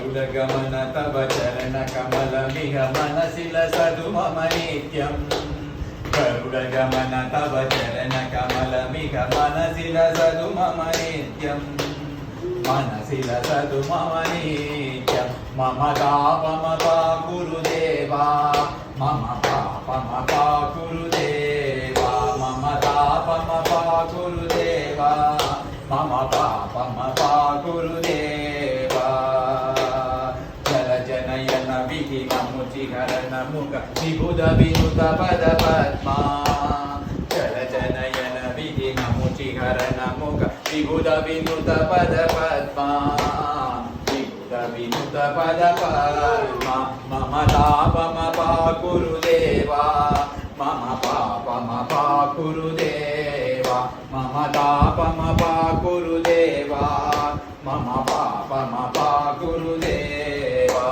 गरुडगमन तव चरणकमलमिह मनसि लसतु मम नित्यम् गरुडगमन तव चरणकमलमिह मनसि लसतु मम नित्यम् मनसि लसतु मम नित्यम् मम तापमपाकुरु देवा मम पापमपाकुरु देवा मम तापमपाकुरु देवा मम पापमपाकुरु देवा जलजनयन विधिनमुचिहरण मुख विबुध विनुत पद पद्मा जलजनयन विधिनमुचिहरण मुख विबुध विनुत पद पद्मा विबुध विनुत पद पद्मा मम तापमपाकुरु देवा मम पापमपाकुरु देवा मम तापमपाकुरु देवा मम पापमपाकुरु देवा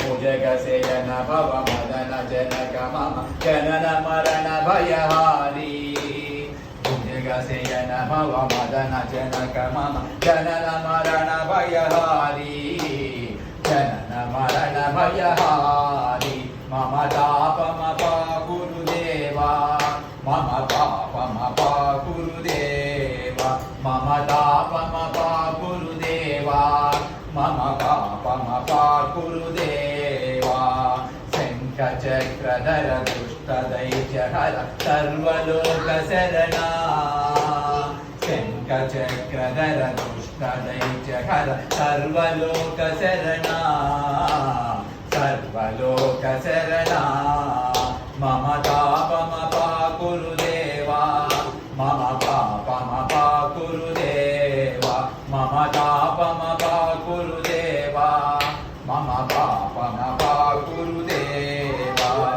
भुजगशयन भव मदन जनक मम जनन मरण भयहारी भुजगशयन भव मदन जनक मम जनन मरण भयहारी जनन मरण भयहारी मम तापमपाकुरु देवा मम पापमपाकुरु देवा मम तापमपाकुरु देवा मम पापमपाकुरु देवा शङ्खचक्रधर दुष्टदैत्यहर सर्वलोकशरणा शङ्खचक्रधर दुष्टदैत्यहर सर्वलोकशरणा सर्वलोकशरणा मम तापमपाकुरु देवा मम पापमपाकुरु देवा मम तापमपाकुरु देवा मम पापमपाकुरु देवा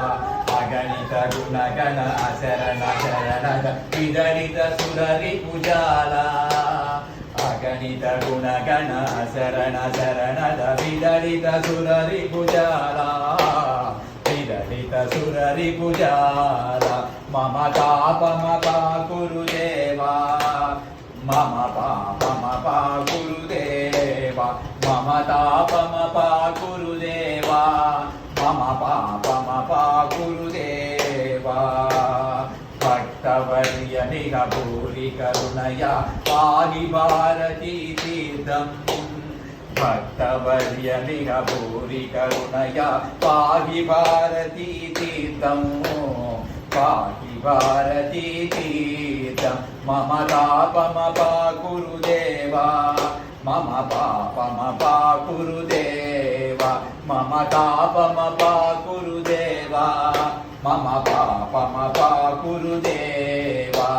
अगणित गुणगण अशरण शरणद विदलित सुररिपुजाला अगणित गुणगण अशरण शरणद विदलित सुररिपुजाला विदलित सुररिपुजाला मम तापमपाकुरु देवा मम पापमपाकुरु देवा मम तापमपाकुरु देवा मम पापमपाकुरु देवा भक्तवर्यनिह भूरि करुणया पाहि भारती तीर्थम् भक्तवर्यनिह भूरि करुणया पाहि भारती तीर्थम् पाहि भारती तीर्थम् मम तापमपाकुरु देवा मम पापमपाकुरु देवा मम तापमपाकुरु देवा मम पापमपाकुरु देवा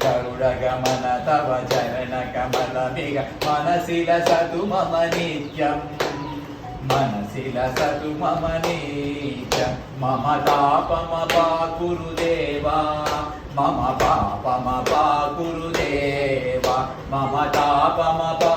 गरुडगमन तव चरणकमलमिह मनसि लसतु मम नित्यम् मनसि लसतु मम नित्यम् मम तापमपाकुरु देवा मम पापमपाकुरु देवा मम तापमपाकुरु